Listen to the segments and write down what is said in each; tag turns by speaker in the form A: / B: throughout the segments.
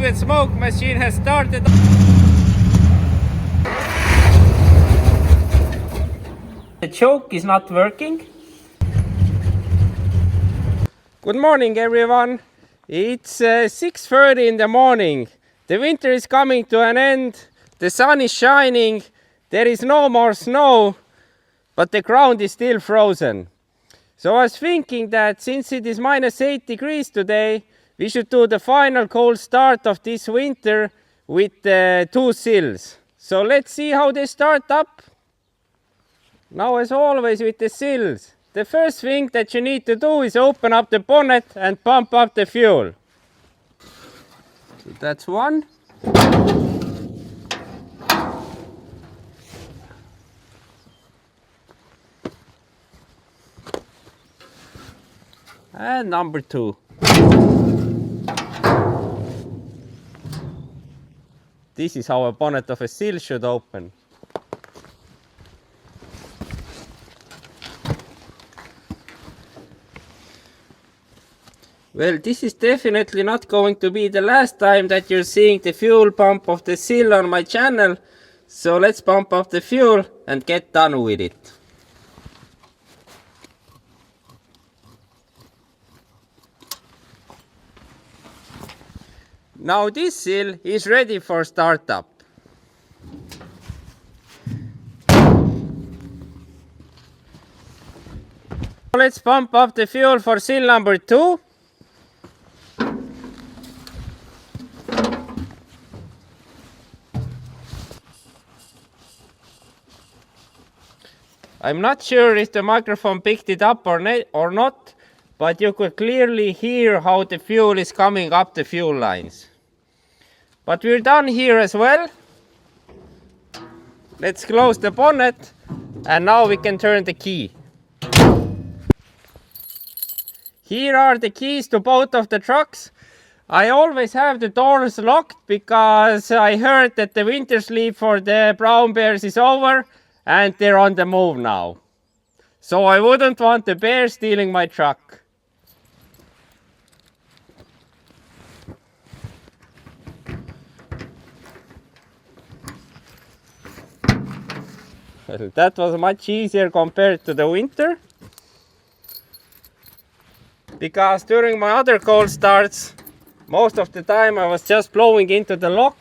A: Soviet smoke machine has started. The choke is not working. Good morning everyone. It's 6:30 in the morning. The winter is coming to an end. The sun is shining. There is no more snow, but the ground is still frozen. So I was thinking that since it is -8 degrees today, we should do the final cold start of this winter with the two sills. So let's see how they start up. Now, as always with the sills, the first thing that you need to do is open up the bonnet and pump up the fuel. So that's one. And number two. This is how a bonnet of a sill should open. Well, this is definitely not going to be the last time that you're seeing the fuel pump of the sill on my channel. So let's pump up the fuel and get done with it. Now this sill is ready for startup. Let's pump up the fuel for sill number 2. I'm not sure if the microphone picked it up or not, but you could clearly hear how the fuel is coming up the fuel lines. But we're done here as well. Let's close the bonnet and now we can turn the key. Here are the keys to both of the trucks. I always have the doors locked because I heard that the winter sleep for the brown bears is over and they're on the move now. So I wouldn't want the bear stealing my truck. Well, that was much easier compared to the winter. Because during my other cold starts, most of the time I was just blowing into the lock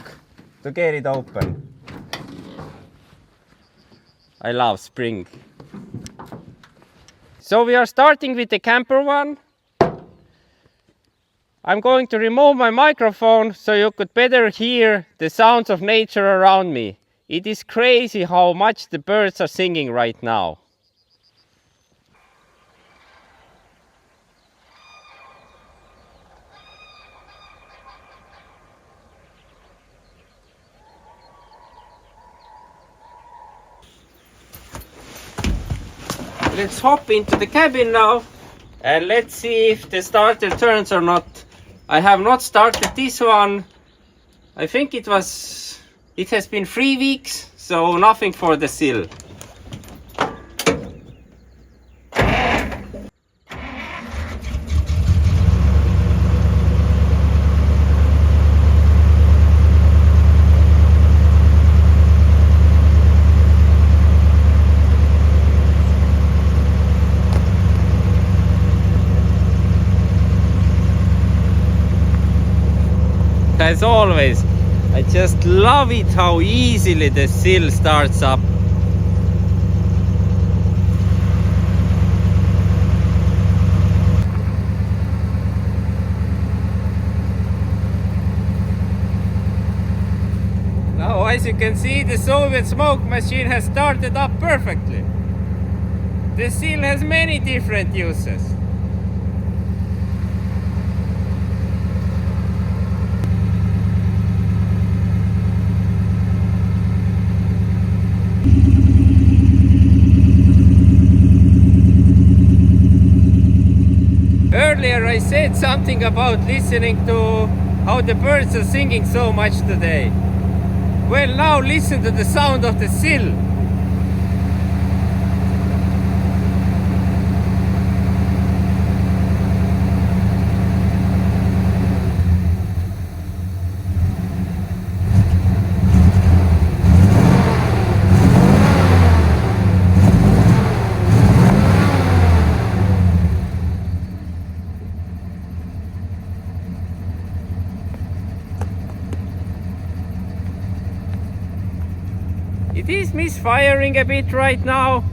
A: to get it open. I love spring. So we are starting with the camper one. I'm going to remove my microphone so you could better hear the sounds of nature around me. It is crazy how much the birds are singing right now. Let's hop into the cabin now and let's see if the starter turns or not. I have not started this one. I think it has been 3 weeks, so nothing for the sill. As always, I just love it how easily the sill starts up. Now, as you can see, the Soviet smoke machine has started up perfectly. The sill has many different uses. Earlier I said something about listening to how the birds are singing so much today. Well, now listen to the sound of the sill. It is misfiring a bit right now,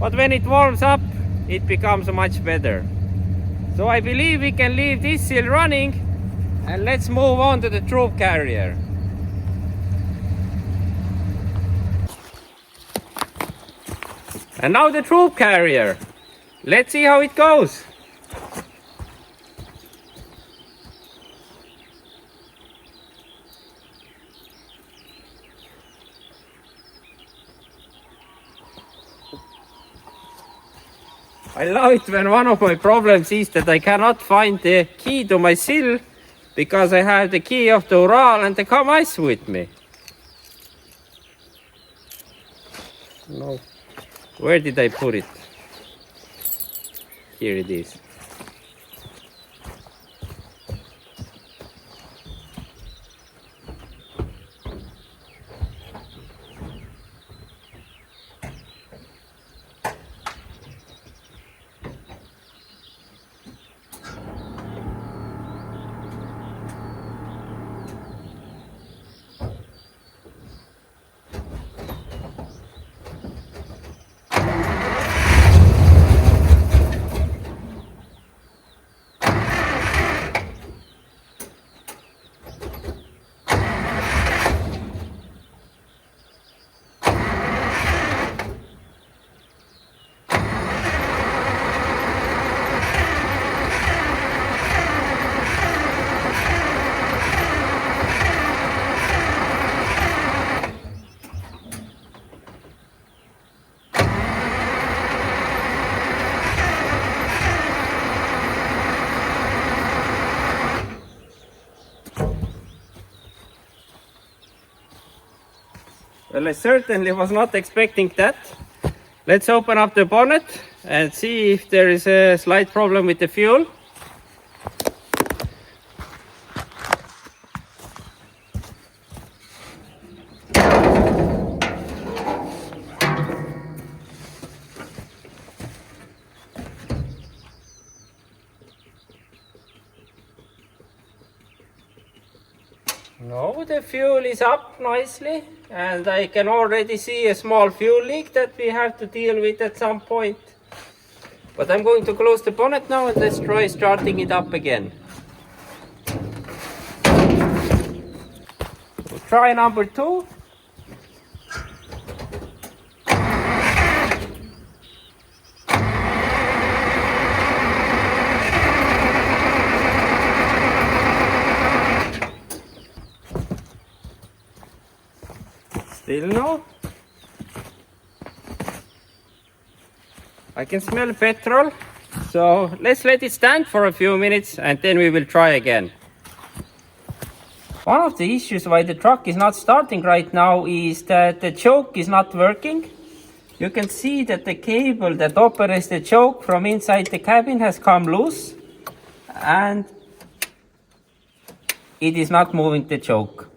A: but when it warms up, it becomes much better. So I believe we can leave this still running, and let's move on to the troop carrier. And now the troop carrier. Let's see how it goes. I love it when one of my problems is that I cannot find the key to my sill because I have the key of the Ural and the Kamaz with me. No. Where did I put it? Here it is. Well, I certainly was not expecting that. Let's open up the bonnet and see if there is a slight problem with the fuel. No, the fuel is up nicely, and I can already see a small fuel leak that we have to deal with at some point. But I'm going to close the bonnet now and let's try starting it up again. We'll try number 2. Still no. I can smell petrol, so let's let it stand for a few minutes and then we will try again. One of the issues why the truck is not starting right now is that the choke is not working. You can see that the cable that operates the choke from inside the cabin has come loose and it is not moving the choke.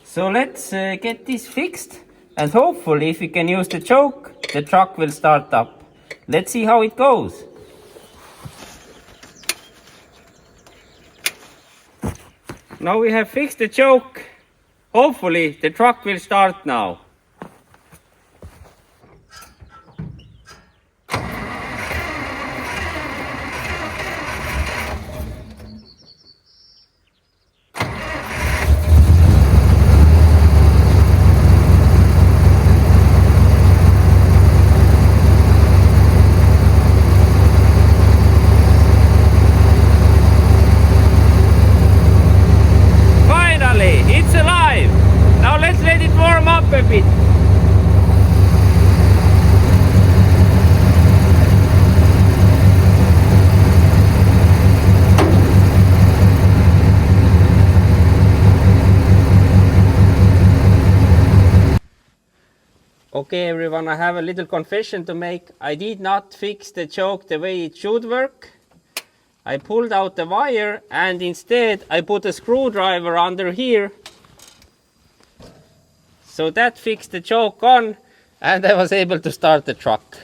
A: So let's get this fixed, and hopefully if we can use the choke, the truck will start up. Let's see how it goes. Now we have fixed the choke. Hopefully the truck will start now. Okay everyone, I have a little confession to make. I did not fix the choke the way it should work. I pulled out the wire and instead I put a screwdriver under here. So that fixed the choke on and I was able to start the truck.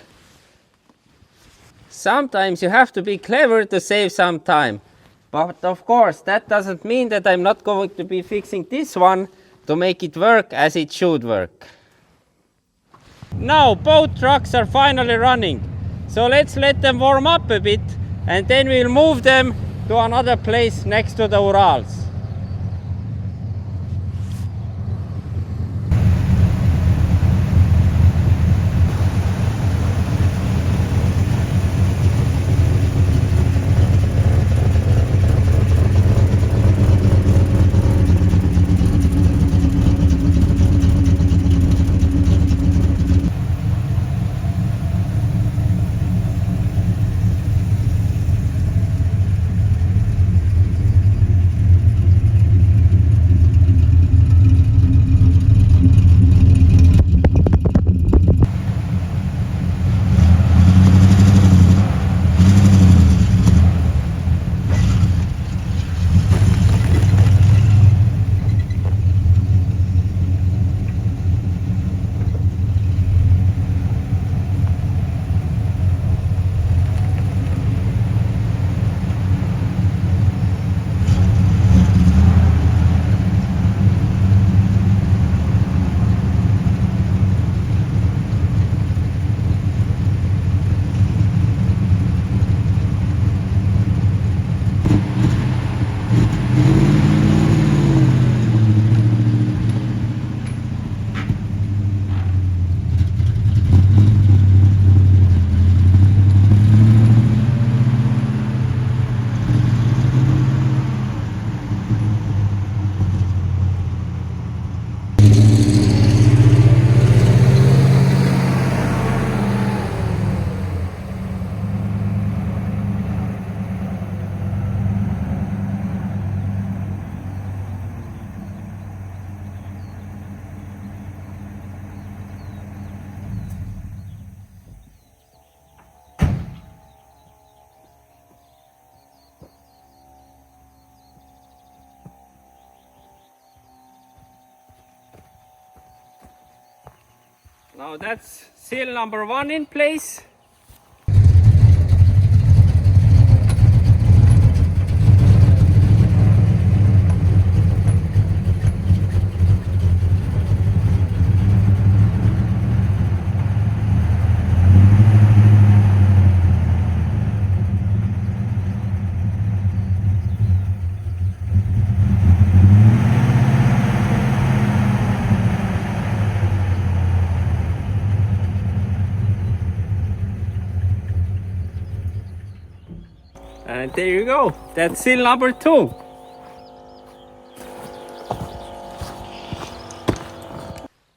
A: Sometimes you have to be clever to save some time. But of course that doesn't mean that I'm not going to be fixing this one to make it work as it should work. Now both trucks are finally running. So let's let them warm up a bit and then we'll move them to another place next to the Urals. Now that's seal number 1 in place. And there you go, that's seal number 2.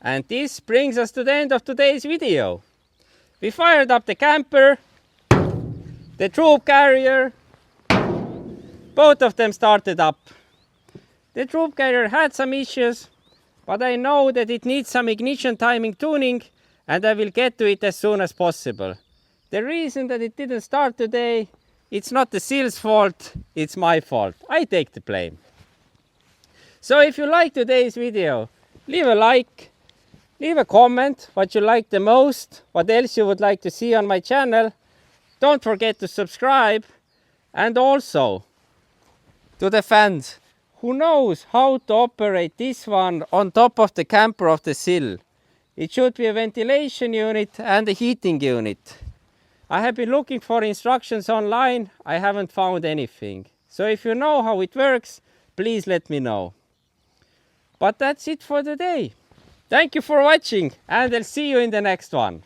A: And this brings us to the end of today's video. We fired up the camper, the troop carrier, both of them started up. The troop carrier had some issues, but I know that it needs some ignition timing tuning and I will get to it as soon as possible. The reason that it didn't start today, it's not the seal's fault, it's my fault. I take the blame. So if you like today's video, leave a like, leave a comment what you like the most, what else you would like to see on my channel. Don't forget to subscribe, and also to the fans, who knows how to operate this one on top of the camper of the sill. It should be a ventilation unit and a heating unit. I have been looking for instructions online, I haven't found anything. So if you know how it works, please let me know. But that's it for today. Thank you for watching and I'll see you in the next one.